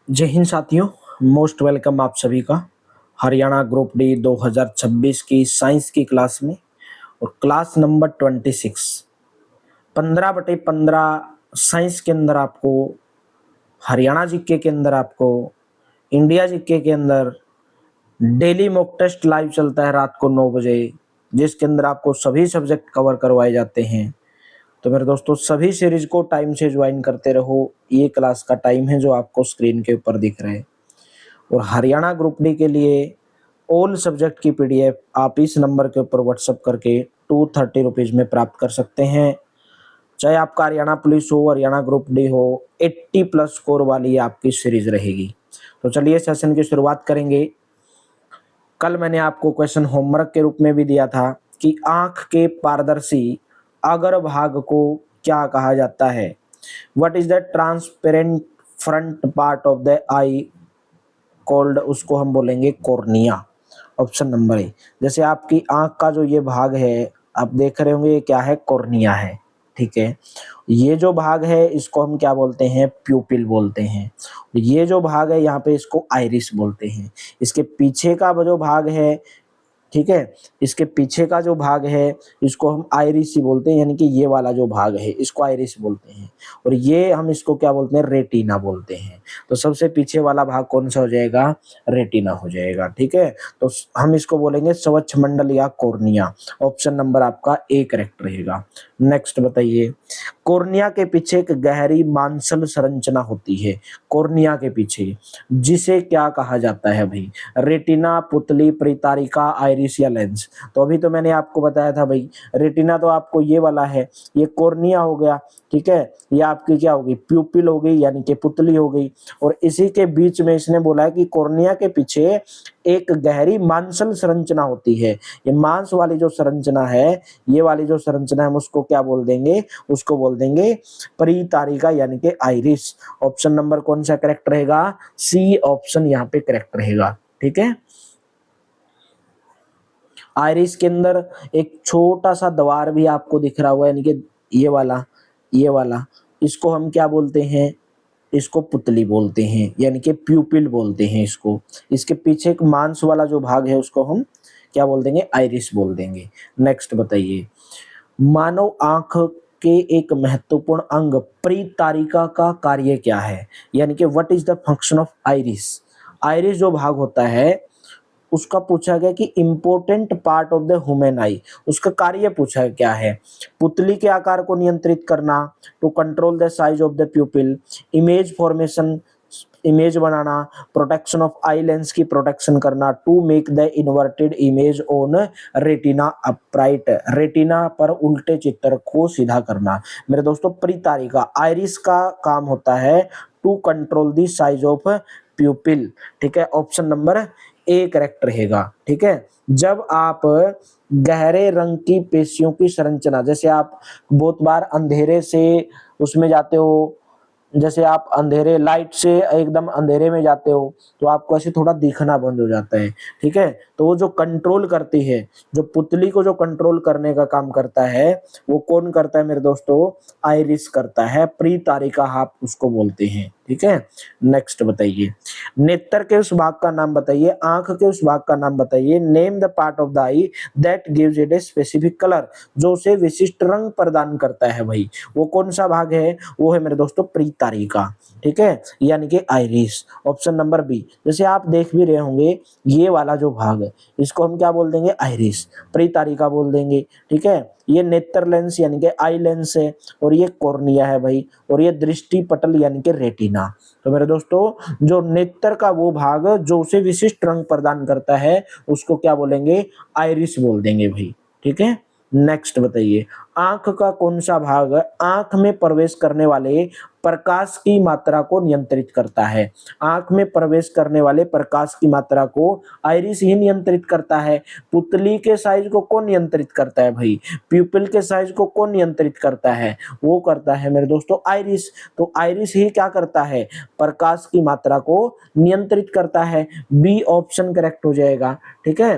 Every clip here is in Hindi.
जय हिंद साथियों। मोस्ट वेलकम आप सभी का हरियाणा ग्रुप डी 2026 की साइंस की क्लास में। और क्लास नंबर 26 15/15 साइंस के अंदर आपको हरियाणा जीके के अंदर आपको इंडिया जीके के अंदर डेली मॉक टेस्ट लाइव चलता है रात को 9 बजे, जिसके अंदर आपको सभी सब्जेक्ट कवर करवाए जाते हैं। तो मेरे दोस्तों सभी सीरीज को टाइम से ज्वाइन करते रहो। ये क्लास का टाइम है जो आपको स्क्रीन के ऊपर दिख रहा है। और हरियाणा ग्रुप डी के लिए ऑल सब्जेक्ट की पीडीएफ आप इस नंबर के ऊपर व्हाट्सअप करके 230 रुपीज़ में प्राप्त कर सकते हैं। चाहे आपका हरियाणा पुलिस हो, हरियाणा ग्रुप डी हो, 80+ स्कोर वाली आपकी सीरीज रहेगी। तो चलिए सेशन की शुरुआत करेंगे। कल मैंने आपको क्वेश्चन होमवर्क के रूप में भी दिया था कि आंख के पारदर्शी अगर भाग को क्या कहा जाता है। What is the transparent front part of the I called, उसको हम बोलेंगे कॉर्निया। Option number A. जैसे आपकी आंख का जो ये भाग है आप देख रहे होंगे, ये क्या है? कॉर्निया है। ठीक है, ये जो भाग है इसको हम क्या बोलते हैं? प्यूपिल बोलते हैं। ये जो भाग है यहाँ पे इसको आइरिस बोलते हैं। इसके पीछे का जो भाग है, ठीक है, इसके पीछे का जो भाग है इसको हम आइरिस ही बोलते हैं, यानी कि ये वाला जो भाग है इसको आइरिस बोलते हैं। और ये हम इसको क्या बोलते हैं? रेटिना बोलते हैं। तो सबसे पीछे वाला भाग कौन सा हो जाएगा? रेटिना हो जाएगा। ठीक है, तो हम इसको बोलेंगे स्वच्छ मंडल या कॉर्निया। ऑप्शन नंबर आपका ए करेक्ट रहेगा। नेक्स्ट बताइए, कॉर्निया के पीछे एक गहरी मांसल संरचना होती है। कॉर्निया के पीछे जिसे क्या कहा जाता है भाई? रेटिना, पुतली, परितारिका, आइरिस या लेंस? तो अभी तो मैंने आपको बताया था भाई, रेटिना तो आपको ये वाला है, ये कॉर्निया हो गया। ठीक है, ये आपकी क्या होगी? प्यूपिल हो गई, यानी कि पुतली हो गई। और इसी के बीच में इसने बोला है कि कॉर्निया के पीछे एक गहरी मांसल संरचना होती है। ये मांस वाली जो संरचना है, ये वाली जो संरचना है, हम उसको क्या बोल देंगे? उसको बोल देंगे परितारिका, यानी कि आइरिस। ऑप्शन नंबर कौन सा करेक्ट रहेगा? सी ऑप्शन यहाँ पे करेक्ट रहेगा। ठीक है, आइरिस के अंदर एक छोटा सा द्वार भी आपको दिख रहा होगा, यानी कि ये वाला इसको हम क्या बोलते हैं? इसको पुतली बोलते हैं, यानी कि प्यूपिल बोलते हैं इसको। इसके पीछे एक मांस वाला जो भाग है उसको हम क्या बोल देंगे? आइरिस बोल देंगे। नेक्स्ट बताइए, मानव आंख के एक महत्वपूर्ण अंग परितारिका का कार्य क्या है? यानी कि what is the function of iris? Iris जो भाग होता है उसका पूछा गया कि important part of the human आई, उसका कार्य पूछा क्या है? पुतली के आकार को नियंत्रित करना, to control the size of the pupil, image formation, image बनाना, प्रोटेक्शन ऑफ आई लेंस की प्रोटेक्शन करना, to make the inverted image on retina upright, retina पर उल्टे चित्र को सीधा करना। मेरे दोस्तों परितारिका आइरिस का काम होता है to control the size of pupil. ठीक है, ऑप्शन नंबर ए करेक्ट रहेगा। ठीक है, जब आप गहरे रंग की पेशियों की संरचना, जैसे आप बहुत बार अंधेरे से उसमें जाते हो, जैसे आप अंधेरे लाइट से एकदम अंधेरे में जाते हो तो आपको ऐसे थोड़ा दिखना बंद हो जाता है। ठीक है, तो वो जो कंट्रोल करती है, जो पुतली को जो कंट्रोल करने का काम करता है, वो कौन करता है मेरे दोस्तों? आइरिस करता है। प्री तारिका आप उसको बोलते हैं। ठीक है, नेक्स्ट बताइए, नेत्र के उस भाग का नाम बताइए, आंख के उस भाग का नाम बताइए। Name the part of the I that gives it a specific colour, जो उसे विशिष्ट रंग प्रदान करता है भाई। वो कौन सा भाग है? वो है मेरे दोस्तों परितारिका। ठीक है, यानी कि आइरिस। Option number B. जैसे आप देख भी रहे होंगे, ये वाला जो भाग है इसको हम क्या बोल देंगे? आइरिस, परितारिका बोल देंगे। ठीक है, ये नेत्र लेंस यानी कि आई लेंस है, और ये कॉर्निया है भाई, और ये दृष्टि पटल यानी कि रेटिना। तो मेरे दोस्तों जो नेत्र का वो भाग जो उसे विशिष्ट रंग प्रदान करता है उसको क्या बोलेंगे? आइरिस बोल देंगे भाई। ठीक है, नेक्स्ट बताइए, आंख का कौन सा भाग आंख में प्रवेश करने वाले प्रकाश की मात्रा को नियंत्रित करता है? आंख में प्रवेश करने वाले प्रकाश की मात्रा को आइरिस ही नियंत्रित करता है। पुतली के साइज को कौन नियंत्रित करता है भाई? प्यूपिल के साइज को कौन नियंत्रित करता है? वो करता है मेरे दोस्तों आइरिस। तो आइरिस ही क्या करता है? प्रकाश की मात्रा को नियंत्रित करता है। बी ऑप्शन करेक्ट हो जाएगा। ठीक है,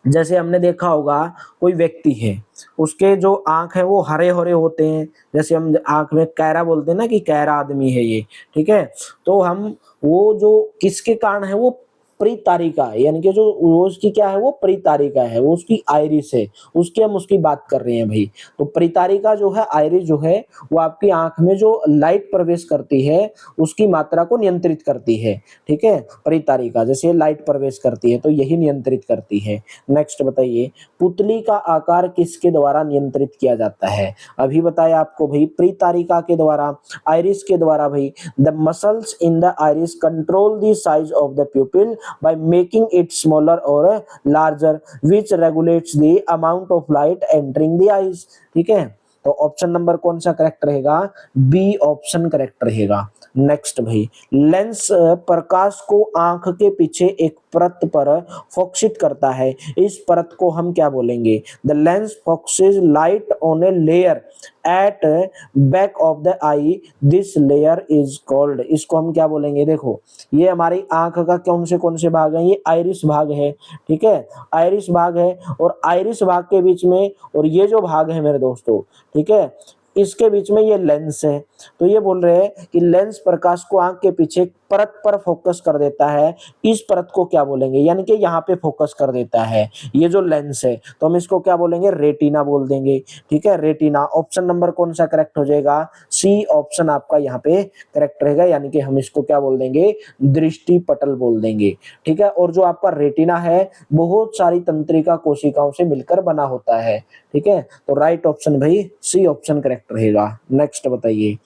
जैसे हमने देखा होगा कोई व्यक्ति है, उसके जो आंख है वो हरे हरे होते हैं, जैसे हम आंख में कैरा बोलते हैं ना कि कैरा आदमी है ये, ठीक है। तो हम वो जो किसके कारण है, वो परितारिका यानी कि जो वो उसकी क्या है, वो परितारिका है, वो उसकी आइरिस है, उसकी हम उसकी बात कर रहे हैं भाई। तो परितारिका जो है, आइरिस जो है, वो आपकी आंख में जो लाइट प्रवेश करती है उसकी मात्रा को नियंत्रित करती है, ठीक है। परितारिका जैसे लाइट प्रवेश करती है तो यही नियंत्रित करती है। नेक्स्ट बताइए, पुतली का आकार किसके द्वारा नियंत्रित किया जाता है? अभी बताया आपको भाई, परितारिका के द्वारा, आइरिस के द्वारा भाई। The muscles in the iris control the size of the प्यूपिल by making it smaller or larger, which regulates the amount of light entering the eyes, ठीक है। तो ऑप्शन नंबर कौन सा करेक्ट रहेगा? बी ऑप्शन करेक्ट रहेगा। नेक्स्ट भाई, लेंस प्रकाश को आंख के पीछे एक परत पर फोकसित करता है, इस परत को हम क्या बोलेंगे? The lens focuses light on a layer at back of the eye, this layer is called, इसको हम क्या बोलेंगे? देखो, ये हमारी आंख का कौन से भाग है? ये आइरिस भाग है, ठीक है, आइरिस भाग है। और आइरिस भाग के बीच में और ये जो भाग है मेरे दोस्तों, ठीक है, इसके बीच में ये लेंस है। तो ये बोल रहे हैं कि लेंस प्रकाश को आंख के पीछे परत पर फोकस कर देता है, इस परत को क्या बोलेंगे? यानी कि यहाँ पे फोकस कर देता है ये जो लेंस है, तो हम इसको क्या बोलेंगे? रेटिना बोल देंगे, ठीक है, रेटिना। ऑप्शन नंबर कौन सा करेक्ट हो जाएगा? सी ऑप्शन आपका यहाँ पे करेक्ट रहेगा, यानी कि हम इसको क्या बोल देंगे? दृष्टि पटल बोल देंगे, ठीक है। और जो आपका रेटिना है बहुत सारी तंत्रिका कोशिकाओं से मिलकर बना होता है, ठीक है। तो राइट ऑप्शन भाई सी ऑप्शन करेक्ट रहेगा। नेक्स्ट बताइए,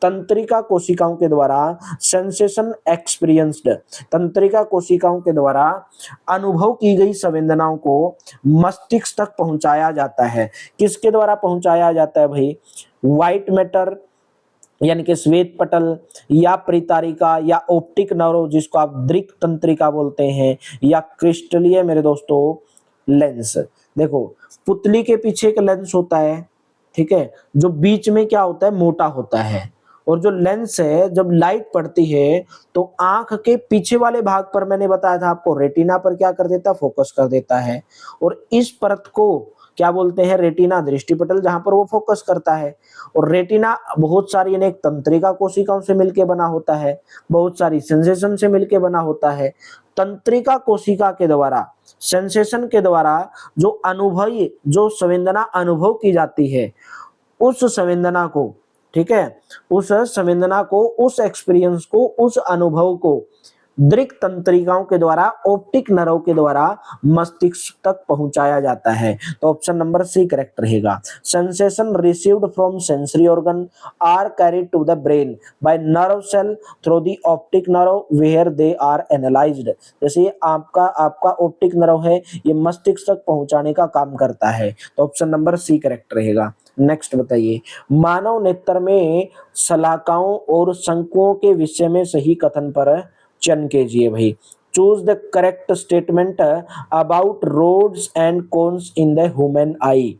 तंत्रिका कोशिकाओं के द्वारा सेंसेशन एक्सपीरियंस्ड, तंत्रिका कोशिकाओं के द्वारा अनुभव की गई संवेदनाओं को मस्तिष्क तक पहुंचाया जाता है, किसके द्वारा पहुंचाया जाता है भाई? व्हाइट मैटर यानी कि श्वेत पटल, या परितारिका, या ऑप्टिक नर्व जिसको आप दृक तंत्रिका बोलते हैं, या क्रिस्टलीय मेरे दोस्तों लेंस। देखो, पुतली के पीछे एक लेंस होता है, ठीक है, जो बीच में क्या होता है? मोटा होता है। और जो लेंस है, जब लाइट पड़ती है तो आंख के पीछे वाले भाग पर, मैंने बताया था आपको, रेटिना पर क्या कर देता है? फोकस कर देता है। और इस परत को क्या बोलते हैं? रेटिना, दृष्टिपटल, जहां पर वो फोकस करता है। और रेटिना बहुत सारी अनेक तंत्रिका कोशिकाओं से मिलकर बना होता है, बहुत सारी सेंसेशन से मिलकर बना होता है। तंत्रिका कोशिका के द्वारा, सेंसेशन के द्वारा जो अनुभवी, जो संवेदना अनुभव की जाती है, उस संवेदना को, ठीक है, उस संवेदना को, उस एक्सपीरियंस को, उस अनुभव को दृक तंत्रिकाओं के द्वारा, ऑप्टिक नर्व के द्वारा मस्तिष्क तक पहुंचाया जाता है। तो ऑप्शन नंबर सी करेक्ट रहेगा। Sensation received from sensory organ are carried to the brain by nerve cell through the optic nerve where they are analysed, जैसे ये आपका आपका ऑप्टिक नर्व है, ये मस्तिष्क तक पहुंचाने का काम करता है। तो ऑप्शन नंबर सी करेक्ट रहेगा। नेक्स्ट बताइए, मानव नेत्र में शलाकाओं और शंकुओं के विषय में सही कथन पर चयन कीजिए भाई। Choose the correct statement about rods and cones in the human eye.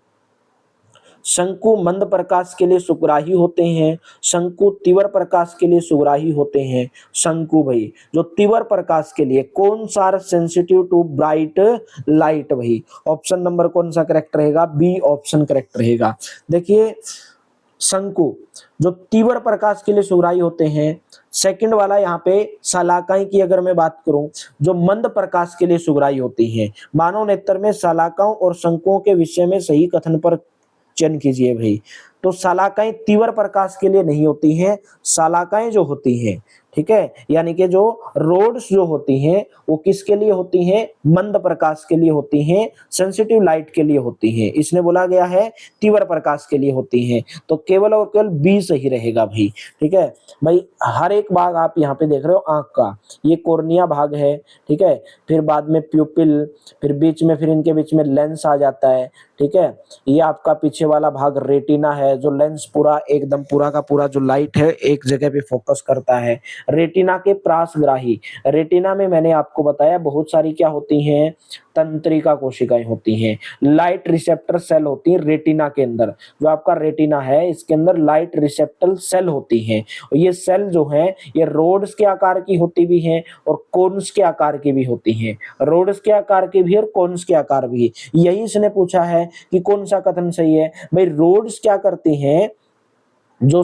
शंकु मंद प्रकाश के लिए सुग्राही होते हैं, शंकु तीव्र प्रकाश के लिए सुग्राही होते हैं। शंकु भाई जो तीव्र प्रकाश के लिए, कौन सा सेंसिटिव टू ब्राइट लाइट भाई? ऑप्शन नंबर कौन सा करेक्ट रहेगा? बी ऑप्शन करेक्ट रहेगा। देखिए, शंकु जो तीव्र प्रकाश के लिए सुग्राही होते हैं। सेकंड वाला यहाँ पे शलाकाएं की अगर मैं बात करूं, जो मंद प्रकाश के लिए सुग्राही होती हैं। मानव नेत्र में शलाकाओं और शंकुओं के विषय में सही कथन पर चयन कीजिए भाई। तो शलाकाएं तीव्र प्रकाश के लिए नहीं होती हैं, शलाकाएं जो होती हैं, ठीक है, यानी कि जो रोड्स जो होती हैं वो किसके लिए होती हैं? मंद प्रकाश के लिए होती हैं, सेंसिटिव लाइट के लिए होती हैं। इसने बोला गया है तीव्र प्रकाश के लिए होती हैं, तो केवल और केवल बी सही रहेगा भाई, ठीक है। भाई हर एक भाग आप यहाँ पे देख रहे हो आंख का, ये कोर्निया भाग है, ठीक है, फिर बाद में प्यूपिल, फिर बीच में, फिर इनके बीच में लेंस आ जाता है, ठीक है। ये आपका पीछे वाला भाग रेटिना है, जो लेंस पूरा एकदम पूरा का पूरा जो लाइट है एक जगह पे फोकस करता है। रेटिना के प्रासग्राही, रेटिना में मैंने आपको बताया बहुत सारी क्या होती हैं, तंत्रिका कोशिकाएं होती हैं, लाइट रिसेप्टर सेल होती हैं रेटिना के अंदर। जो आपका रेटिना है इसके अंदर लाइट रिसेप्टर सेल होती हैं, और ये सेल जो है ये रोड्स के आकार की होती भी हैं और कोन्स के आकार की भी होती हैं, रोड्स के आकार की भी और कोन्स के आकार भी। यही इसने पूछा है कि कौन सा कथन सही है भाई। रोड्स क्या करती हैं, जो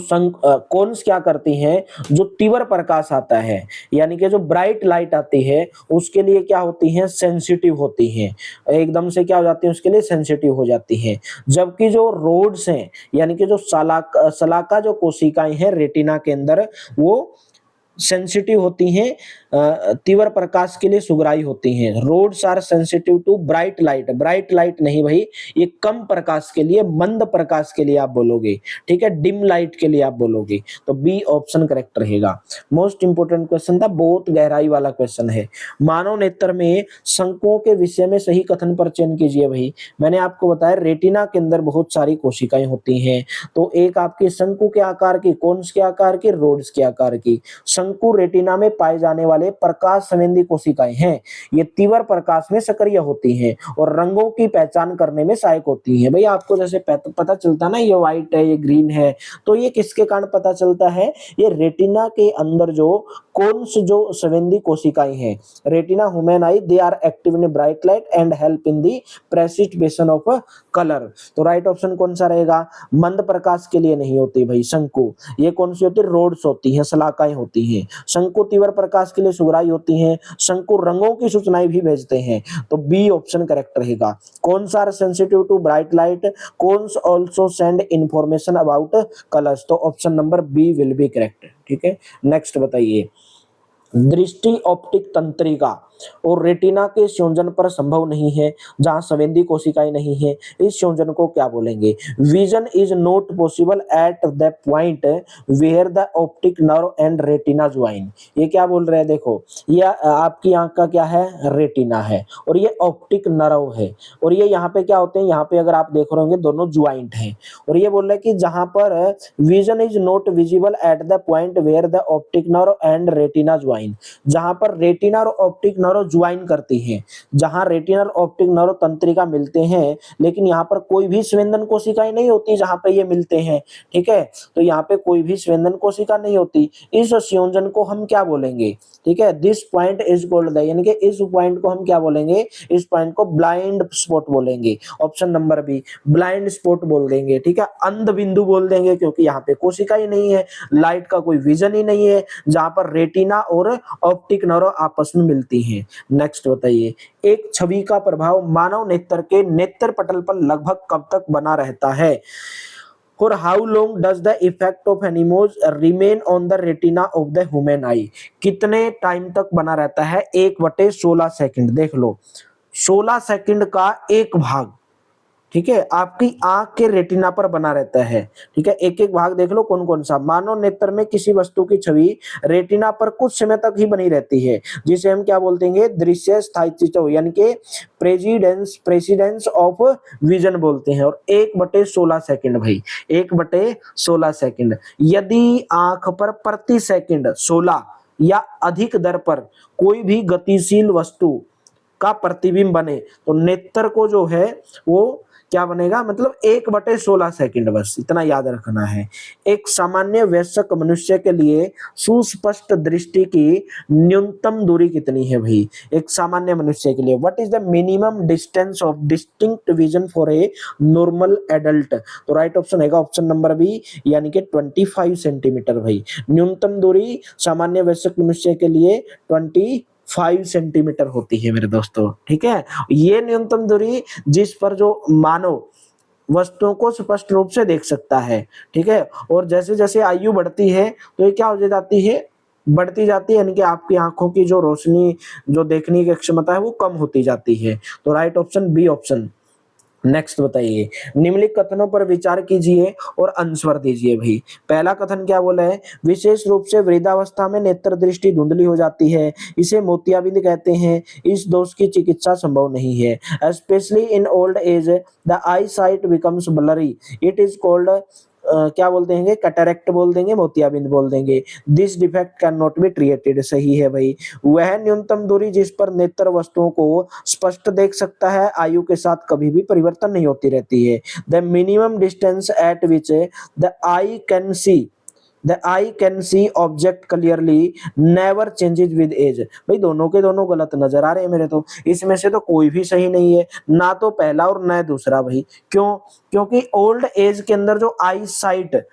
कोन्स क्या करती हैं, जो तीव्र प्रकाश आता है यानी कि जो ब्राइट लाइट आती है उसके लिए क्या होती हैं, सेंसिटिव होती हैं, एकदम से क्या हो जाती है उसके लिए सेंसिटिव हो जाती हैं। जबकि जो रोड्स हैं यानी कि जो सलाका जो कोशिकाएं हैं रेटिना के अंदर वो सेंसिटिव होती हैं, तीव्र प्रकाश के लिए सुगराई होती हैं। Rods are sensitive to bright light, bright light नहीं भाई, ये कम प्रकाश के लिए, मंद प्रकाश के लिए आप बोलोगे, ठीक है, डिम लाइट के लिए आप बोलोगे। तो बी ऑप्शन करेक्ट रहेगा। मोस्ट इंपोर्टेंट क्वेश्चन था, बहुत गहराई वाला क्वेश्चन है। मानव नेत्र में शंकुओं के विषय में सही कथन पर चयन कीजिए भाई। मैंने आपको बताया रेटिना के अंदर बहुत सारी कोशिकाएं होती हैं, तो एक आपकी शंकु के आकार की, कोन्स के आकार की, रोड्स के आकार की। शंकु रेटिना में पाए जाने वाले प्रकाश संवेदी कोशिकाएं हैं, ये तीव्र प्रकाश में सक्रिय होती हैं और रंगों की पहचान करने में सहायक होती हैं। भाई आपको जैसे पता चलता ना ये व्हाइट है ये ग्रीन है, तो ये किसके कारण पता चलता है, ये रेटिना के अंदर जो कोन्स जो संवेदी कोशिकाएं हैं, retina human eye, they are active in bright light and help in the precipitation of colour. तो राइट ऑप्शन कौन सा रहेगा, मंद प्रकाश के लिए नहीं होती भाई शंकु, ये कौन सी होती है, रोड्स होती हैं, सलाकाएं होती हैं। शंकु तीव्र प्रकाश के लिए सुगराई होती हैं, शंकु रंगों की सूचनाएं भी भेजते हैं। तो बी ऑप्शन करेक्ट रहेगा। कौन सा सेंसिटिव टू ब्राइट लाइट, कौन also send information about colours. तो option number B will be correct, ठीक है। नेक्स्ट बताइए, दृष्टि ऑप्टिक तंत्रिका और रेटिना के संयोजन पर संभव नहीं है जहां संवेदी कोशिकाएं नहीं है, इस संयोजन को क्या बोलेंगे। Vision is not possible at the point where the optic nerve and retina join. ये क्या बोल रहे हैं, देखो ये आपकी आंख का क्या है, रेटिना है, और ये ऑप्टिक नर्व है, और ये यहाँ पे क्या होते हैं, यहाँ पे अगर आप देख रहे होंगे दोनों ज्वाइंट हैं, और ये बोल रहे हैं कि जहां पर vision is not visible at the point where the optic nerve and retina join, जहां पर रेटिना और ऑप्टिक नर्व ज्वाइन करती हैं, जहां रेटिना और ऑप्टिक नर्व तंत्रिका मिलते हैं, लेकिन यहाँ पर कोई भी स्वेदन कोशिकाएं नहीं होती जहां पे ये मिलते हैं, ठीक है। तो यहाँ पे कोई भी स्वेदन कोशिका नहीं होती, इस संयोजन को हम क्या बोलेंगे, ठीक है, this point is called the, यानी कि इस पॉइंट को हम क्या बोलेंगे, इस पॉइंट को ब्लाइंड स्पॉट बोलेंगे। Option number be blind spot बोल देंगे, ठीक है, अंध बिंदु बोल देंगे, क्योंकि यहाँ पे कोशिका ही नहीं है, लाइट का कोई विजन ही नहीं है, जहां पर रेटिना और ऑप्टिक नर्व आपस में मिलती हैं। नेक्स्ट बताइए, एक छवि का प्रभाव मानव नेत्र के नेत्र पटल पर लगभग कब तक बना रहता है, और how long does the effect of an image remain on the retina of the human आई। कितने टाइम तक बना रहता है, 1/16 सेकंड। देख लो 16 सेकंड का एक भाग, ठीक है, आपकी आंख के रेटिना पर बना रहता है, ठीक है। एक एक भाग देख लो कौन कौन सा। मानव नेत्र में किसी वस्तु की छवि रेटिना पर कुछ समय तक ही बनी रहती है, जिसे हम क्या बोलते हैं, दृश्य स्थायित्व यानी कि प्रेसिडेंस ऑफ विजन बोलते हैं। और 1/16 सेकंड भाई, 1/16 सेकंड। यदि आंख पर प्रति सेकंड 16 या अधिक दर पर कोई भी गतिशील वस्तु का प्रतिबिंब बने तो नेत्र को जो है वो क्या बनेगा, मतलब 1/16 सेकंड, बस इतना याद रखना है। एक सामान्य वयस्क मनुष्य के लिए सुस्पष्ट दृष्टि की न्यूनतम दूरी कितनी है भाई, एक सामान्य मनुष्य के लिए। What is the minimum distance of distinct vision for a normal adult. तो राइट ऑप्शन है ऑप्शन नंबर बी, यानी कि 25 सेंटीमीटर भाई। न्यूनतम दूरी सामान्य वयस्क मनुष्य के लिए 25 सेंटीमीटर होती है मेरे दोस्तों, ठीक है। ये न्यूनतम दूरी जिस पर जो मानव वस्तुओं को स्पष्ट रूप से देख सकता है, ठीक है। और जैसे जैसे आयु बढ़ती है तो ये क्या हो जाती है, बढ़ती जाती है, यानी कि आपकी आंखों की जो रोशनी, जो देखने की क्षमता है वो कम होती जाती है। तो right option B option. Next बताइए, निम्नलिखित कथनों पर विचार कीजिए और आंसर दीजिए भाई। पहला कथन क्या बोला है, विशेष रूप से वृद्धावस्था में नेत्र दृष्टि धुंधली हो जाती है, इसे मोतियाबिंद कहते हैं, इस दोष की चिकित्सा संभव नहीं है। Specially in old age the I site becomes blurry, it is called क्या बोल देंगे, कैटरेक्ट बोल देंगे, मोतियाबिंद बोल देंगे। This defect can not be treated, सही है भाई। वह न्यूनतम दूरी जिस पर नेत्र वस्तुओं को स्पष्ट देख सकता है आयु के साथ कभी भी परिवर्तन नहीं होती रहती है। The minimum distance at which the eye can see object clearly never changes with age. भाई दोनों के दोनों गलत नजर आ रहे हैं मेरे तो, इसमें से तो कोई भी सही नहीं है, ना तो पहला और ना दूसरा भाई। क्यों? क्योंकि ओल्ड एज के अंदर जो आई साइट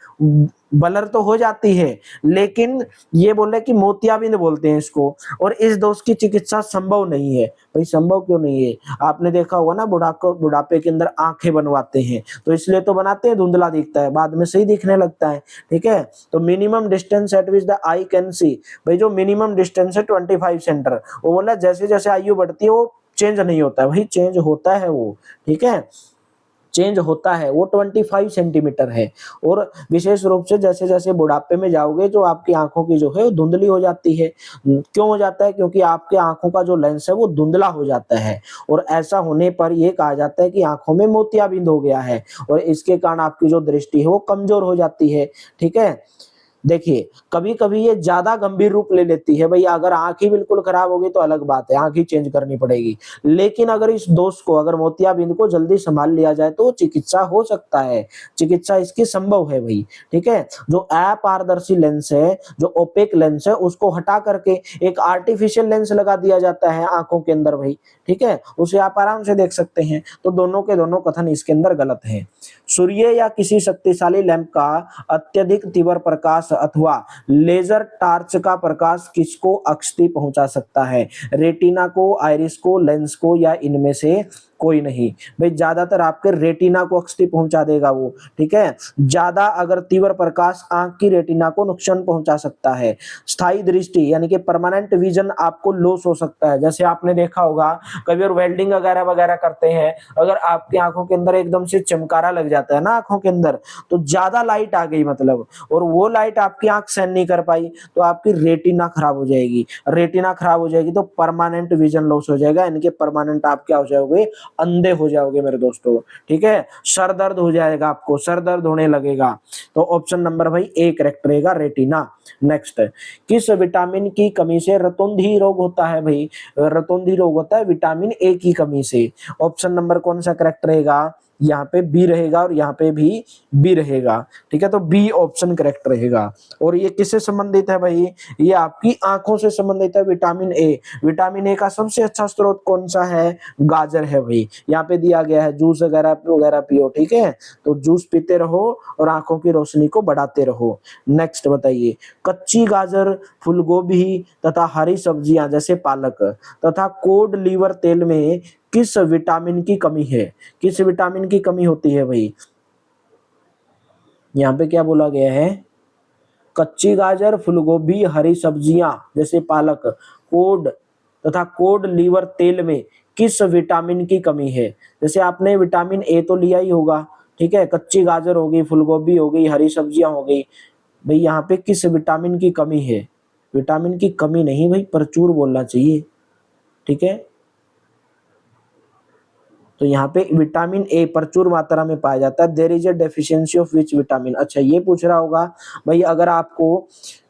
ब्लर तो हो जाती है, लेकिन ये बोले कि मोतियाबिंद बोलते हैं इसको, और इस दोष की चिकित्सा संभव नहीं है। भाई संभव क्यों नहीं है? आपने देखा होगा ना, बुढ़ापे के अंदर आंखें बनवाते हैं, तो इसलिए तो बनाते हैं, धुंधला दिखता है, बाद में सही दिखने लगता है। ठीक है, तो minimum distance at which the eye can सी, भाई जो मिनिमम डिस्टेंस है 25 सेंटर, वो बोला जैसे जैसे आयु बढ़ती है वो चेंज नहीं होता है, भाई चेंज होता है वो। ठीक है, चेंज होता है, वो 25 सेंटीमीटर है। और विशेष रूप से जैसे जैसे बुढ़ापे में जाओगे तो आपकी आंखों की जो है वो धुंधली हो जाती है। क्यों हो जाता है? क्योंकि आपके आंखों का जो लेंस है वो धुंधला हो जाता है, और ऐसा होने पर ये कहा जाता है कि आंखों में मोतियाबिंद हो गया है, और इसके कारण आपकी जो दृष्टि है वो कमजोर हो जाती है। ठीक है, देखिए कभी कभी ये ज्यादा गंभीर रूप ले लेती है भाई। अगर आंख ही बिल्कुल खराब होगी तो अलग बात है, आंख ही चेंज करनी पड़ेगी। लेकिन अगर इस दोष को, अगर मोतियाबिंद को जल्दी संभाल लिया जाए तो चिकित्सा हो सकता है, चिकित्सा इसकी संभव है भाई। ठीक है, जो अपारदर्शी लेंस है, जो ओपेक लेंस है, उसको हटा करके एक आर्टिफिशियल लेंस लगा दिया जाता है आंखों के अंदर भाई। ठीक है, उसे आप आराम से देख सकते हैं। तो दोनों के दोनों कथन इसके अंदर गलत है। सूर्य या किसी शक्तिशाली लैंप का अत्यधिक तीव्र प्रकाश अथवा लेजर टार्च का प्रकाश किसको क्षति पहुंचा सकता है? रेटिना को, आइरिस को, लेंस को, या इनमें से कोई नहीं? भाई ज्यादातर आपके रेटिना को क्षति पहुंचा देगा वो। ठीक है, ज्यादा अगर तीव्र प्रकाश आंख की रेटिना को नुकसान पहुंचा सकता है। स्थायी दृष्टि यानी कि परमानेंट विजन आपको लॉस हो सकता है। जैसे आपने देखा होगा कभी और वेल्डिंग वगैरह वगैरह करते हैं, अगर आपकी आंखों के अंदर एकदम से चमकारा लग जाता है ना आंखों के अंदर, तो ज्यादा लाइट आ गई मतलब, और वो लाइट आपकी आंख सहन नहीं कर पाई, तो आपकी रेटिना खराब हो जाएगी। रेटिना खराब हो जाएगी तो परमानेंट विजन लॉस हो जाएगा, यानी कि परमानेंट आप क्या हो जाओगे? अंधे हो जाओगे मेरे दोस्तों। ठीक है, सर दर्द हो जाएगा, आपको सर दर्द होने लगेगा। तो ऑप्शन नंबर भाई ए करेक्ट रहेगा, रेटिना। नेक्स्ट, किस विटामिन की कमी से रतौंधी रोग होता है? भाई रतौंधी रोग होता है विटामिन ए की कमी से। ऑप्शन नंबर कौन सा करेक्ट रहेगा? यहाँ पे बी रहेगा और यहाँ पे भी बी रहेगा। ठीक है, तो बी ऑप्शन करेक्ट रहेगा। और ये किससे संबंधित है भाई? ये आपकी आंखों से संबंधित है, विटामिन ए। विटामिन ए का सबसे अच्छा स्रोत कौन सा है? गाजर है भाई। यहाँ पे दिया गया है जूस वगैरह वगैरह पियो। ठीक है, तो जूस पीते रहो और आंखों की रोशनी को बढ़ाते रहो। नेक्स्ट बताइए, कच्ची गाजर, फूल गोभी तथा हरी सब्जियां जैसे पालक तथा कोड लीवर तेल में किस विटामिन की कमी है? किस विटामिन की कमी होती है भाई? यहाँ पे क्या बोला गया है? कच्ची गाजर, फूलगोभी, हरी सब्जियां जैसे पालक, कोड तथा कोड लीवर तेल में किस विटामिन की कमी है? जैसे आपने विटामिन ए तो लिया ही होगा। ठीक है, कच्ची गाजर हो गई, फूलगोभी हो गई, हरी सब्जियां हो गई। भाई यहाँ पे किस विटामिन की कमी है? विटामिन की कमी नहीं भाई, प्रचुर बोलना चाहिए। ठीक है, तो यहाँ पे विटामिन ए प्रचुर मात्रा में पाया जाता है। There is a deficiency of which vitamin. अच्छा ये पूछ रहा होगा भाई, अगर आपको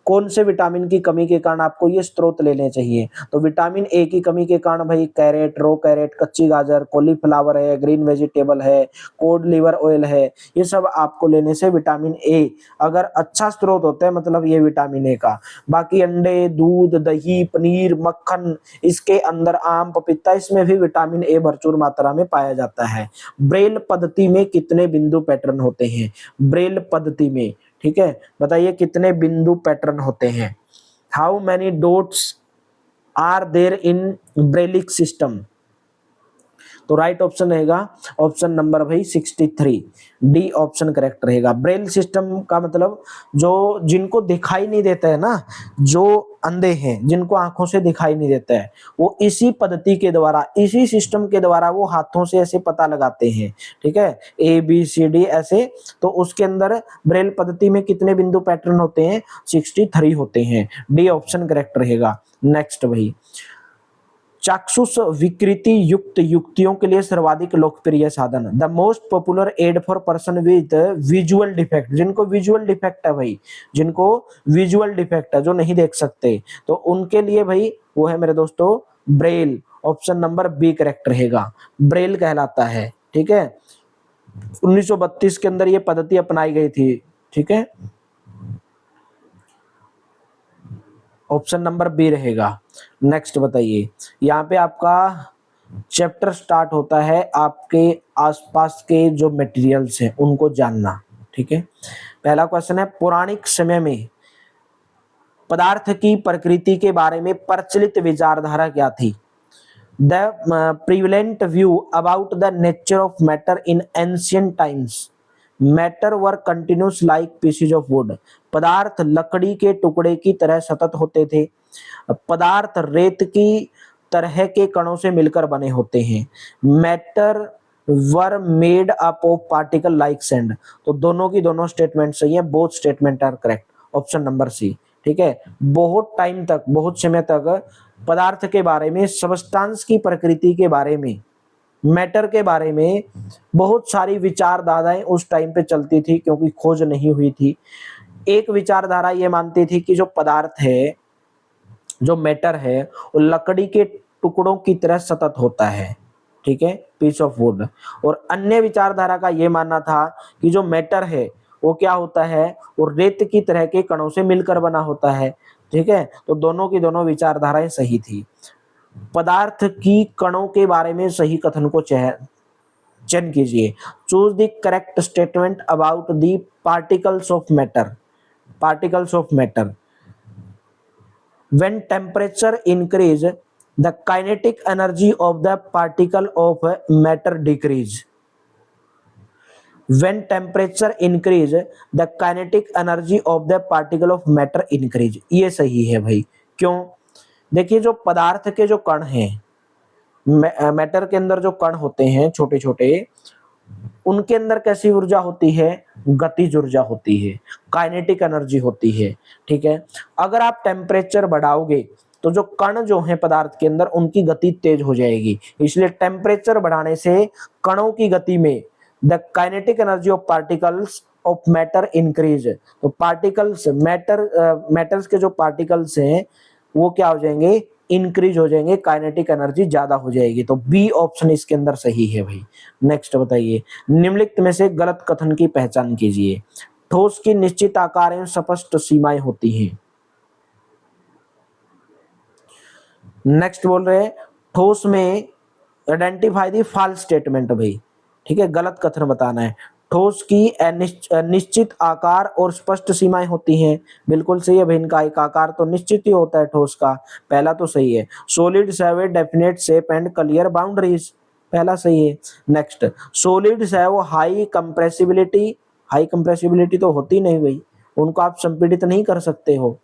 कौन से विटामिन की कमी के कारण आपको ये स्रोत लेने चाहिए, तो विटामिन ए की कमी के कारण भाई कैरेट, रो कैरेट, कच्ची गाजर, कॉलीफ्लावर है, ग्रीन वेजिटेबल है, कोड लिवर ऑयल है, ये सब आपको लेने से विटामिन ए अगर अच्छा स्रोत होता है, मतलब ये विटामिन ए का। बाकी अंडे, दूध, दही, पनीर, मक्खन, इसके अंदर आम, पपीता, इसमें भी विटामिन ए भरपूर मात्रा में पाया जाता है। ब्रेल पद्धति में कितने बिंदु पैटर्न होते हैं? ब्रेल पद्धति में, ठीक है, बताइए कितने बिंदु पैटर्न होते हैं? How many dots are there in Braille system? तो राइट ऑप्शन रहेगा ऑप्शन नंबर भाई 63, डी ऑप्शन करेक्ट रहेगा। ब्रेल सिस्टम का मतलब जो जिनको दिखाई नहीं देता है ना, जो अंधे हैं, जिनको आंखों से दिखाई नहीं देता है, वो इसी पद्धति के द्वारा, इसी सिस्टम के द्वारा वो हाथों से ऐसे पता लगाते हैं। ठीक है, ए बी सी डी ऐसे। तो उसके अंदर ब्रेल पद्धति में कितने बिंदु पैटर्न होते हैं? 63 होते हैं। डी ऑप्शन करेक्ट रहेगा। नेक्स्ट भाई, चाक्षुष विकृति युक्त युक्तियों के लिए सर्वाधिक लोकप्रिय साधन। The most popular add for person with visual defect, जिनको विजुअल डिफेक्ट है भाई, जिनको विजुअल डिफेक्ट है, जो नहीं देख सकते, तो उनके लिए भाई वो है मेरे दोस्तों braille. Option number B correct रहेगा, ब्रेल कहलाता है। ठीक है, 1932 के अंदर ये पद्धति अपनाई गई थी। ठीक है, ऑप्शन नंबर बी रहेगा। नेक्स्ट बताइए, यहाँ पे आपका चैप्टर स्टार्ट होता है आपके आसपास के जो मटेरियल्स हैं उनको जानना। ठीक है, पहला क्वेश्चन है, पौराणिक समय में पदार्थ की प्रकृति के बारे में प्रचलित विचारधारा क्या थी? The prevalent view about the nature of matter in ancient times, matter were continuous like pieces of would, पदार्थ लकड़ी के टुकड़े की तरह सतत होते थे, पदार्थ रेत की तरह के कणों से मिलकर बने होते हैं, matter were made up of particle like sand. तो दोनों की दोनों स्टेटमेंट सही है, both statement are correct, option number C. ठीक है, बहुत टाइम तक, बहुत समय तक पदार्थ के बारे में, सबस्टांस की प्रकृति के बारे में, मैटर के बारे में बहुत सारी विचारधाराएं उस टाइम पे चलती थी, क्योंकि खोज नहीं हुई थी। एक विचारधारा ये मानती थी कि जो पदार्थ है, जो मैटर है, वो लकड़ी के टुकड़ों की तरह सतत होता है। ठीक है, पीस ऑफ वुड। और अन्य विचारधारा का ये मानना था कि जो मैटर है वो क्या होता है, वो रेत की तरह के कणों से मिलकर बना होता है। ठीक है, तो दोनों की दोनों विचारधाराएं सही थी। पदार्थ की कणों के बारे में सही कथन को चयन कीजिए। Choose the correct statement about the particles of matter. Particles of matter, when temperature increase the kinetic energy of the particle of matter decrease, when temperature increase the kinetic energy of the particle of matter increase। ये सही है भाई। क्यों? देखिए, जो पदार्थ के जो कण हैं, मैटर के अंदर जो कण होते हैं छोटे छोटे, उनके अंदर कैसी ऊर्जा होती है? गतिज ऊर्जा होती है, काइनेटिक एनर्जी होती है। ठीक है, अगर आप टेम्परेचर बढ़ाओगे तो जो कण जो है पदार्थ के अंदर, उनकी गति तेज हो जाएगी। इसलिए टेम्परेचर बढ़ाने से कणों की गति में the kinetic energy of particles of matter increase. तो पार्टिकल्स, मैटर्स के जो पार्टिकल्स हैं वो क्या हो जाएंगे? इंक्रीज हो जाएंगे, काइनेटिक एनर्जी ज्यादा हो जाएगी। तो बी ऑप्शन इसके अंदर सही है भाई। नेक्स्ट बताइए, निम्नलिखित में से गलत कथन की पहचान कीजिए। ठोस की निश्चित आकार एवं स्पष्ट सीमाएं होती हैं। नेक्स्ट बोल रहे हैं, ठोस में आइडेंटिफाई दी फॉल्स स्टेटमेंट भाई। ठीक है, गलत कथन बताना है। ठोस की निश्चित आकार और स्पष्ट सीमाएं होती हैं, बिल्कुल सही है भाई। इनका एक आकार तो निश्चित ही होता है ठोस का, पहला तो सही है। Solids have a definite shape and clear boundaries, पहला सही है। Next, solids have high compressibility, high compressibility तो होती नहीं भाई, उनको आप संपीड़ित नहीं कर सकते हो।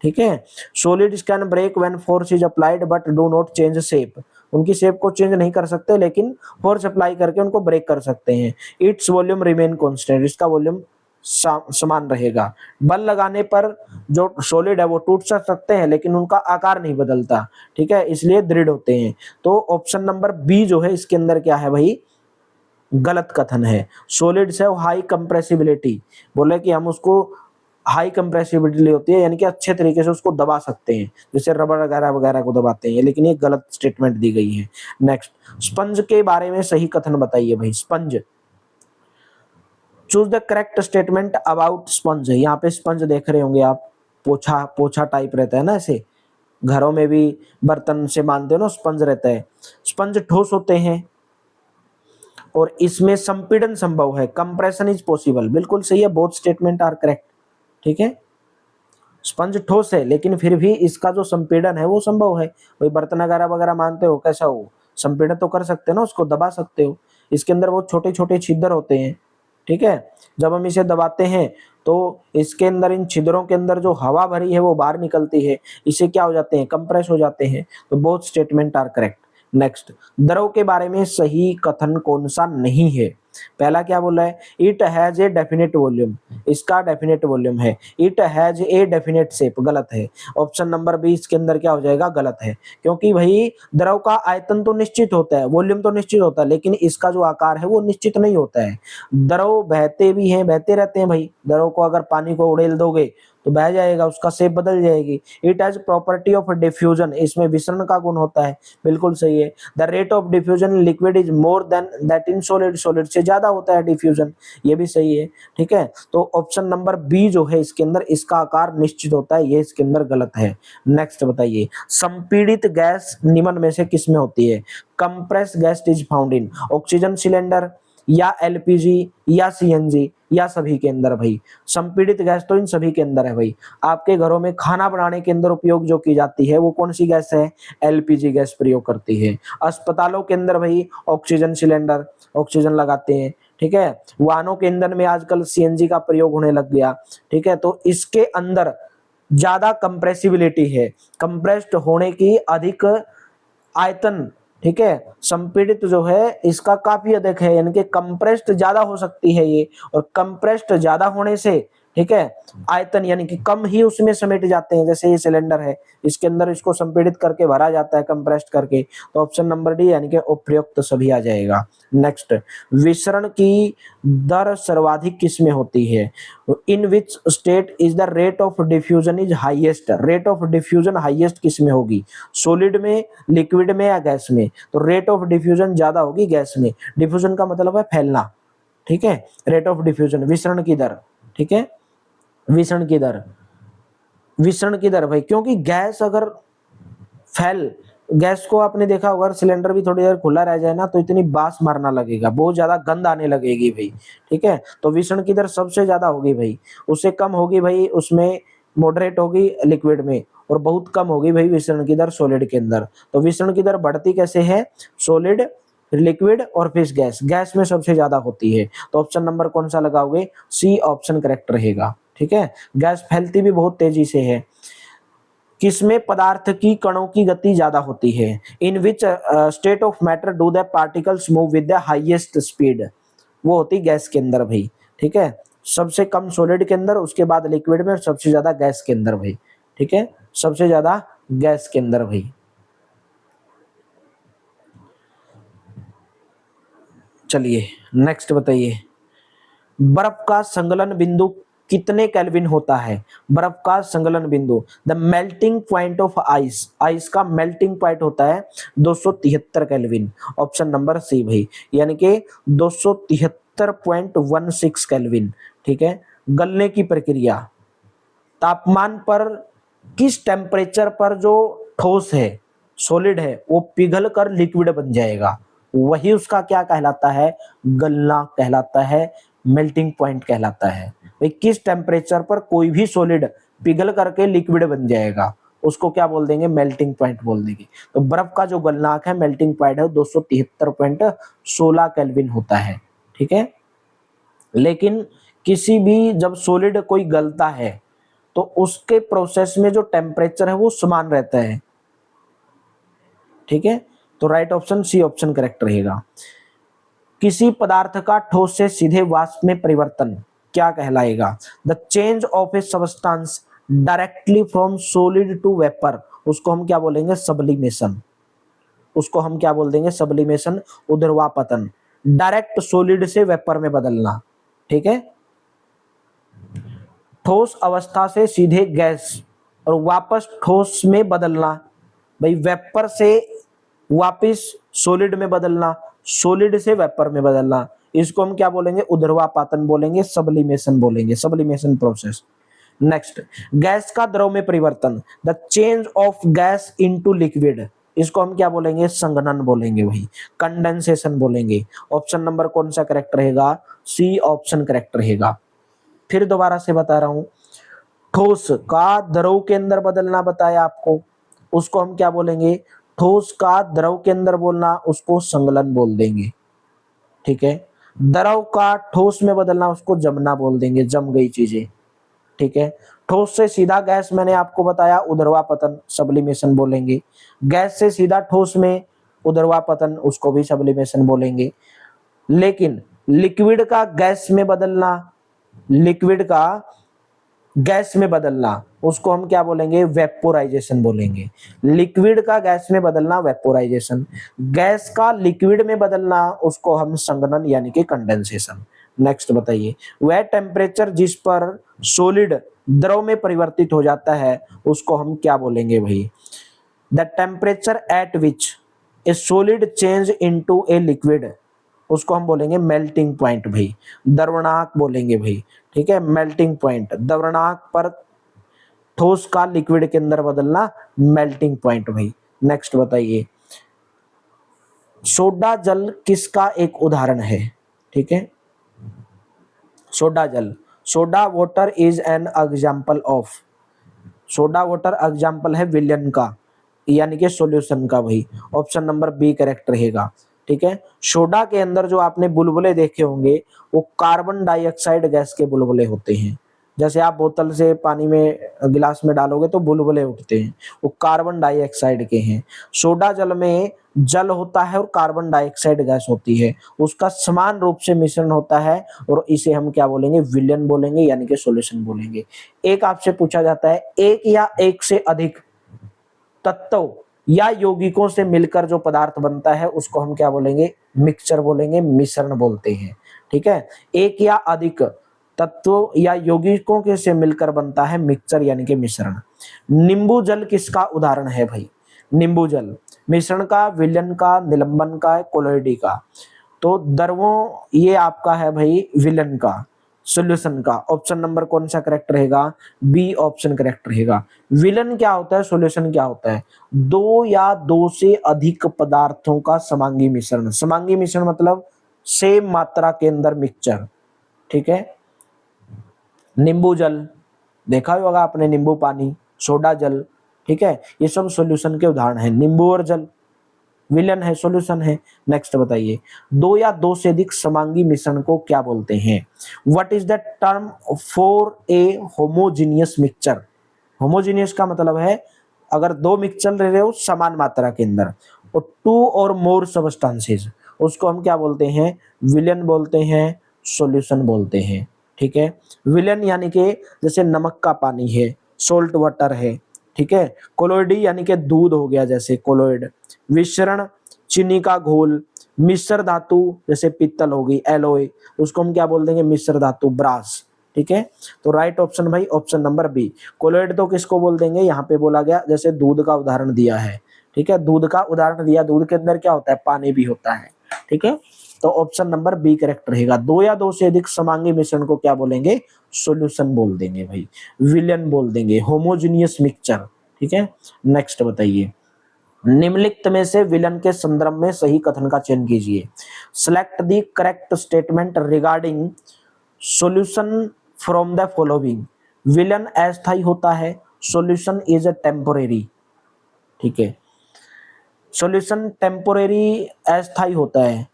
ठीक है, solids can break when force is applied but do not change shape, उनकी शेप को चेंज नहीं कर सकते, लेकिन फोर्स अप्लाई करके उनको ब्रेक कर सकते हैं। इट्स वॉल्यूम रिमेन कांस्टेंट, इसका वॉल्यूम समान रहेगा। बल लगाने पर जो सॉलिड है वो टूट सकते हैं, लेकिन उनका आकार नहीं बदलता। ठीक है, इसलिए दृढ़ होते हैं। तो ऑप्शन नंबर बी जो है इसके अंदर क्या है भाई? गलत कथन है। सॉलिड्स है हाई कंप्रेसिबिलिटी, बोले कि हम उसको हाई कंप्रेसिबिलिटी होती है, यानी कि अच्छे तरीके से उसको दबा सकते हैं, जैसे रबड़ वगैरह वगैरह को दबाते हैं, लेकिन ये गलत स्टेटमेंट दी गई है। नेक्स्ट, स्पंज के बारे में सही कथन बताइए भाई। Sponge, choose the correct statement about sponge. यहाँ पे स्पंज देख रहे होंगे आप, पोछा पोछा टाइप रहता है ना, ऐसे घरों में भी बर्तन से मानते हो ना, स्पंज रहता है। स्पंज ठोस होते हैं और इसमें संपीड़न संभव है, कंप्रेशन इज पॉसिबल, बिल्कुल सही है, बोथ स्टेटमेंट आर करेक्ट। ठीक है, स्पंज ठोस है लेकिन फिर भी इसका जो संपीड़न है वो संभव है। वही बर्तन वगैरह वगैरह मानते हो, कैसा हो संपीड़न तो कर सकते हो ना, उसको दबा सकते हो। इसके अंदर बहुत छोटे छोटे छिद्र होते हैं। ठीक है, जब हम इसे दबाते हैं तो इसके अंदर, इन छिद्रों के अंदर जो हवा भरी है वो बाहर निकलती है, इसे क्या हो जाते हैं? कंप्रेस हो जाते हैं। तो both statement are correct. Next, द्रव के बारे में सही कथन कौन सा नहीं है? पहला क्या बोला है, it has a definite volume, इसका डेफिनेट वॉल्यूम है। It has a definite shape, गलत है। ऑप्शन नंबर बी इसके अंदर क्या हो जाएगा, गलत है, क्योंकि भाई द्रव का आयतन तो निश्चित होता है, वॉल्यूम तो निश्चित होता है, लेकिन इसका जो आकार है वो निश्चित नहीं होता है। द्रव बहते भी हैं, बहते रहते हैं भाई, द्रव को अगर पानी को उड़ेल दोगे तो बह जाएगा, उसका शेप बदल जाएगी। It has property of diffusion, इसमें विसरण का गुण होता है, बिल्कुल सही है। The rate of diffusion in liquid is more than that in solid, solid से ज्यादा होता है डिफ्यूजन, ये भी सही है। ठीक है, तो ऑप्शन नंबर बी जो है इसके अंदर, इसका आकार निश्चित होता है, ये इसके अंदर गलत है। नेक्स्ट बताइए, संपीड़ित गैस निम्न में से किसमें होती है? Compress gas is found in oxygen cylinder, या एलपीजी, या सीएनजी, या सभी के अंदर भाई। संपीड़ित गैस तो इन सभी के अंदर है भाई। आपके घरों में खाना बनाने के अंदर उपयोग जो की जाती है वो कौन सी गैस है? एलपीजी गैस प्रयोग करती है। अस्पतालों के अंदर भाई ऑक्सीजन सिलेंडर, ऑक्सीजन लगाते हैं। ठीक है, वाहनों के ईंधन में आजकल सीएनजी का प्रयोग होने लग गया। ठीक है, तो इसके अंदर ज्यादा कंप्रेसिबिलिटी है, कंप्रेस्ड होने की अधिक आयतन। ठीक है, संपीड़ित जो है इसका काफी अधिक है, यानी कि कंप्रेस्ड ज्यादा हो सकती है ये, और कंप्रेस्ड ज्यादा होने से ठीक है आयतन यानी कि कम ही उसमें समेट जाते हैं। जैसे ये सिलेंडर है, इसके अंदर इसको संपीड़ित करके भरा जाता है कंप्रेस्ड करके, तो ऑप्शन नंबर डी यानी कि उपयुक्त सभी आ जाएगा। नेक्स्ट, विसरण की दर सर्वाधिक किसमें होती है? In which state is the rate of diffusion is highest, rate of diffusion highest किसमें होगी? सॉलिड में, लिक्विड में, या गैस में? तो रेट ऑफ डिफ्यूजन ज्यादा होगी गैस में। डिफ्यूजन का मतलब है फैलना। ठीक है, रेट ऑफ डिफ्यूजन विसरण की दर। ठीक है, विसरण की दर, विसरण की दर भाई, क्योंकि गैस अगर फैल, गैस को आपने देखा होगा सिलेंडर भी थोड़ी देर खुला रह जाए ना तो इतनी बास मारना लगेगा, बहुत ज्यादा गंध आने लगेगी भाई। ठीक है, तो विसरण की दर सबसे ज्यादा होगी भाई, उससे कम होगी भाई उसमें मॉडरेट होगी लिक्विड में, और बहुत कम होगी भाई विसरण की दर सॉलिड के अंदर। तो विसरण की दर बढ़ती कैसे है? सॉलिड, लिक्विड और फिर गैस, गैस में सबसे ज्यादा होती है। तो ऑप्शन नंबर कौन सा लगाओगे? सी ऑप्शन करेक्ट रहेगा। ठीक है, गैस फैलती भी बहुत तेजी से है। किसमें पदार्थ की कणों की गति ज्यादा होती है? In which state of matter do the particles move with the highest speed? वो होती गैस के अंदर भाई। ठीक है, सबसे कम सॉलिड के अंदर, उसके बाद लिक्विड में, और सबसे ज्यादा गैस के अंदर भाई। ठीक है, सबसे ज्यादा गैस के अंदर भाई। चलिए नेक्स्ट बताइए, बर्फ का संगलन बिंदु कितने केल्विन होता है? बर्फ का संगलन बिंदु, the melting point of ice, ice का मेल्टिंग पॉइंट होता है 273 केल्विन। ऑप्शन नंबर सी भाई, यानी कि 273.16 केल्विन। ठीक है, गलने की प्रक्रिया, तापमान पर किस टेम्परेचर पर जो ठोस है, सॉलिड है, वो पिघल कर लिक्विड बन जाएगा, वही उसका क्या कहलाता है? गलना कहलाता है, मेल्टिंग पॉइंट कहलाता है। भाई किस टेम्परेचर पर कोई भी सॉलिड पिघल करके लिक्विड बन जाएगा, उसको क्या बोल देंगे? मेल्टिंग पॉइंट बोल देंगे। तो बर्फ का जो गलनांक है, मेल्टिंग पॉइंट है, 273.16 केल्विन होता है। ठीक है, लेकिन किसी भी जब सॉलिड कोई गलता है तो उसके प्रोसेस में जो टेम्परेचर है वो समान रहता है। ठीक है, तो right option C option correct रहेगा। किसी पदार्थ का ठोस से सीधे वाष्प में परिवर्तन क्या कहलाएगा? The change of a substance directly from solid to vapour, उसको हम क्या बोलेंगे? सब्लिमेशन। उसको हम क्या बोल देंगे? सब्लिमेशन, ऊर्ध्वापतन, डायरेक्ट सॉलिड से वेपर में बदलना। ठीक है, ठोस अवस्था से सीधे गैस और वापस ठोस में बदलना, भाई वेपर से वापस सॉलिड में बदलना, सॉलिड से वेपर में बदलना, इसको हम क्या बोलेंगे? ऊर्ध्वापातन बोलेंगे, सब्लिमेशन बोलेंगे, सब्लिमेशन प्रोसेस। नेक्स्ट, गैस का द्रव में परिवर्तन, the change of gas into liquid, इसको हम क्या बोलेंगे? संघनन बोलेंगे भाई, कंडेंसेशन बोलेंगे। ऑप्शन नंबर कौन सा करेक्ट रहेगा? सी ऑप्शन करेक्ट रहेगा। फिर दोबारा से बता रहा हूं, ठोस का द्रव के अंदर बदलना बताया आपको, उसको हम क्या बोलेंगे? ठोस का द्रव के अंदर बोलना, उसको संगलन बोल देंगे। ठीक है, द्रव का ठोस में बदलना, उसको जमना बोल देंगे, जम गई चीजें। ठीक है, ठोस से सीधा गैस मैंने आपको बताया ऊर्ध्वापतन, सब्लिमेशन बोलेंगे। गैस से सीधा ठोस में ऊर्ध्वापतन, उसको भी सब्लिमेशन बोलेंगे। लेकिन लिक्विड का गैस में बदलना, लिक्विड का गैस में बदलना, उसको हम क्या बोलेंगे? वेपोराइजेशन बोलेंगे। लिक्विड का गैस में बदलना वेपोराइजेशन, गैस का लिक्विड में बदलना उसको हम संघनन यानी कि कंडेंसेशन। नेक्स्ट बताइए, वह टेम्परेचर जिस पर सॉलिड द्रव में परिवर्तित हो जाता है उसको हम क्या बोलेंगे भाई? The temperature at which A solid change into a liquid, उसको हम बोलेंगे मेल्टिंग पॉइंट भाई, द्रवणांक बोलेंगे भाई। ठीक है, मेल्टिंग पॉइंट, द्रवणांक पर ठोस का लिक्विड के अंदर बदलना मेल्टिंग पॉइंट भाई। नेक्स्ट बताइए, सोडा जल किसका एक उदाहरण है? ठीक है, सोडा जल, soda water is an example of, soda water example है विलयन का यानी कि सॉल्यूशन का भाई। ऑप्शन नंबर बी करेक्ट रहेगा। ठीक है, सोडा के अंदर जो आपने बुलबुले देखे होंगे वो कार्बन डाइऑक्साइड गैस के बुलबुले होते हैं। जैसे आप बोतल से पानी में गिलास में डालोगे तो बुलबुले उठते हैं, वो कार्बन डाइऑक्साइड के हैं। सोडा जल में जल होता है और कार्बन डाइऑक्साइड गैस होती है, उसका समान रूप से मिश्रण होता है और इसे हम क्या बोलेंगे? विलयन बोलेंगे यानी कि सॉल्यूशन बोलेंगे। एक आपसे पूछा जाता है, एक या एक से अधिक तत्व या यौगिकों से मिलकर जो पदार्थ बनता है उसको हम क्या बोलेंगे? मिक्सचर बोलेंगे, मिश्रण बोलते हैं। ठीक है, एक या अधिक तत्वों या यौगिकों के से मिलकर बनता है मिक्सचर यानी कि मिश्रण। नींबू जल किसका उदाहरण है भाई? नींबू जल मिश्रण का, विलयन का, निलंबन का, कोलोइडी का। तो द्रवों ये आपका है भाई विलन का, सॉल्यूशन का। ऑप्शन नंबर कौन सा करेक्ट रहेगा? बी ऑप्शन करेक्ट रहेगा। विलन क्या होता है, सॉल्यूशन क्या होता है? दो या दो से अधिक पदार्थों का समांगी मिश्रण, समांगी मिश्रण मतलब सेम मात्रा के अंदर मिक्सचर। ठीक है, नींबू जल देखा ही होगा आपने, नींबू पानी, सोडा जल। ठीक है, ये सब सॉल्यूशन के उदाहरण हैं। नींबू और जल विलन है, सॉल्यूशन है। नेक्स्ट बताइए, दो या दो से अधिक समांगी मिश्रण को क्या बोलते हैं? What is the term for a homogeneous mixture? Homogeneous का मतलब है अगर दो मिक्सचर रह रहे हो समान मात्रा के अंदर और टू और मोर सबस्टेंसेस, उसको हम क्या बोलते हैं? विलन बोलते हैं, सॉल्यूशन बोलते हैं। ठीक है, विलन यानी कि जैसे नमक का पानी है, सोल्ट वाटर है। ठीक है, कोलोइडी यानी कि दूध हो गया, जैसे कोलोइड। मिश्रण चीनी का घोल, मिश्र धातु जैसे पित्तल होगी, एलोय, उसको हम क्या बोल देंगे? मिश्र धातु, ब्रास। ठीक है, तो राइट ऑप्शन भाई ऑप्शन नंबर बी। कोलोइड तो किसको बोल देंगे? यहाँ पे बोला गया जैसे दूध का उदाहरण दिया है। ठीक है, दूध का उदाहरण दिया, दूध के अंदर क्या होता है? पानी भी होता है। ठीक है, तो ऑप्शन नंबर बी करेक्ट रहेगा। दो या दो से अधिक समांगी मिश्रण को क्या बोलेंगे? सॉल्यूशन बोल देंगे भाई, विलयन बोल देंगे, होमोजीनियस मिक्सचर। ठीक है, नेक्स्ट बताइए, निम्नलिखित में से विलन के संदर्भ में सही कथन का चयन कीजिए। Select the correct statement regarding solution from the following. Villain अस्थायी होता है, सॉल्यूशन इज अ टेम्पोरेरी। ठीक है, सॉल्यूशन टेम्पोरेरी अस्थायी होता है।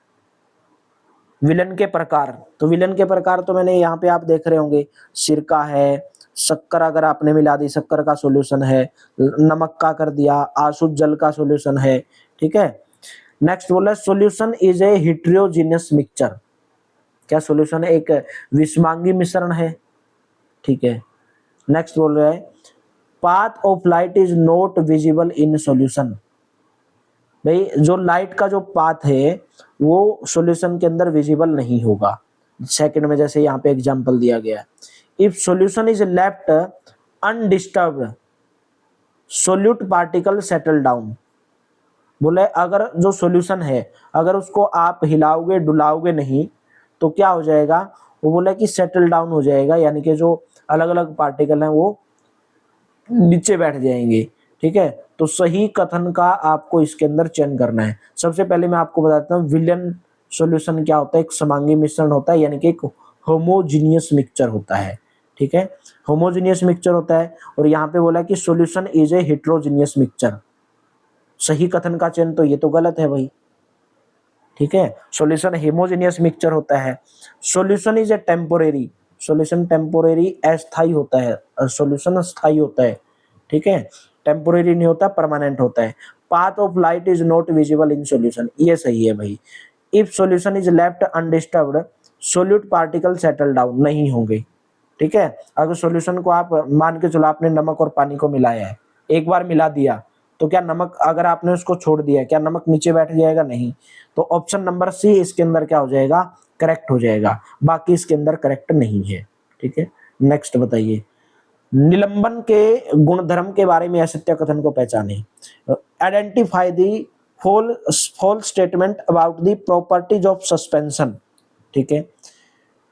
विलन के प्रकार, तो विलन के प्रकार तो मैंने यहाँ पे आप देख रहे होंगे, सिरका है, शक्कर अगर आपने मिला दी शक्कर का सॉल्यूशन है, नमक का कर दिया, आसुत जल का सॉल्यूशन है। ठीक है, नेक्स्ट बोला solution is a heterogeneous mixture, क्या सॉल्यूशन है? एक विषमांगी मिश्रण है। ठीक है, नेक्स्ट बोल रहा है path of light is not visible in solution. भाई जो लाइट का जो पाथ है वो सॉल्यूशन के अंदर विजिबल नहीं होगा। सेकंड में जैसे यहाँ पे एग्जांपल दिया गया, if solution is left undisturbed solute particle settle down. बोले अगर जो सॉल्यूशन है अगर उसको आप हिलाओगे डुलाओगे नहीं तो क्या हो जाएगा? वो बोला कि सेटल डाउन हो जाएगा, यानी कि जो अलग अलग पार्टिकल हैं वो नीचे बैठ जाएंगे। ठीक है, तो सही कथन का आपको इसके अंदर चयन करना है। सबसे पहले मैं आपको बताता हूँ विलयन सॉल्यूशन क्या होता है। एक समांगी मिश्रण होता है, यानी कि एक होमोजीनियस मिक्सचर होता है। ठीक है, होमोजीनियस मिक्सचर होता है और यहाँ पे बोला कि solution is a heterogeneous mixture. सही कथन का चयन तो ये तो गलत है भाई। ठीक है, सॉल्यूशन होमोजेनियस मिक्सचर होता है। Solution is a temporary, solution temporary अस्थायी होता है, सॉल्यूशन स्थायी होता है। ठीक है, टेम्पोरेरी नहीं होता, परमानेंट होता है। Path of light is not visible in solution, ये सही है भाई। If solution is left undisturbed solute particle settle down नहीं होंगे। ठीक है, अगर सॉल्यूशन को आप मान के चलो आपने नमक और पानी को मिलाया है, एक बार मिला दिया तो क्या नमक, अगर आपने उसको छोड़ दिया क्या नमक नीचे बैठ जाएगा? नहीं। तो ऑप्शन नंबर सी इसके अंदर क्या हो जाएगा? करेक्ट हो जाएगा, बाकी इसके अंदर करेक्ट नहीं है। ठीक है, नेक्स्ट बताइए। निलंबन के गुणधर्म के बारे में असत्य कथन को पहचाने। Identify the false statement about the properties of suspension. ठीक है,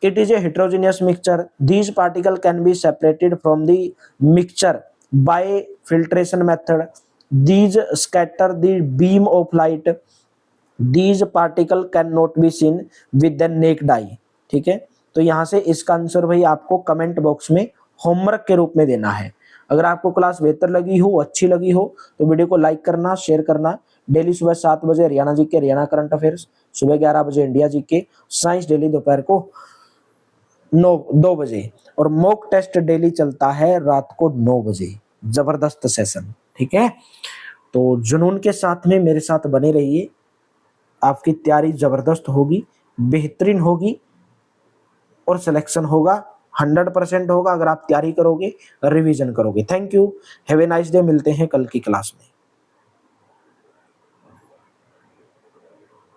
it is a heterogeneous mixture, these particles can be separated from the mixture by filtration method, these scatter the beam of light, these particles cannot be seen with the naked eye। ठीक है, तो यहां से इसका आंसर भाई आपको कमेंट बॉक्स में होमवर्क के रूप में देना है। अगर आपको क्लास बेहतर लगी हो, अच्छी लगी हो, तो वीडियो को लाइक करना, शेयर करना। डेली सुबह 7 बजे हरियाणा जी के हरियाणा करंट अफेयर्स, सुबह 11 बजे इंडिया जी के, साइंस डेली दोपहर को 2 बजे, और मॉक टेस्ट डेली चलता है रात को 9 बजे। जबरदस्त सेशन। ठीक है, तो जुनून के साथ में मेरे साथ बने रहिए, आपकी तैयारी जबरदस्त होगी, बेहतरीन होगी, और सिलेक्शन होगा 100% होगा अगर आप तैयारी करोगे, रिवीजन करोगे। Thank you, have a nice day. मिलते हैं कल की क्लास में।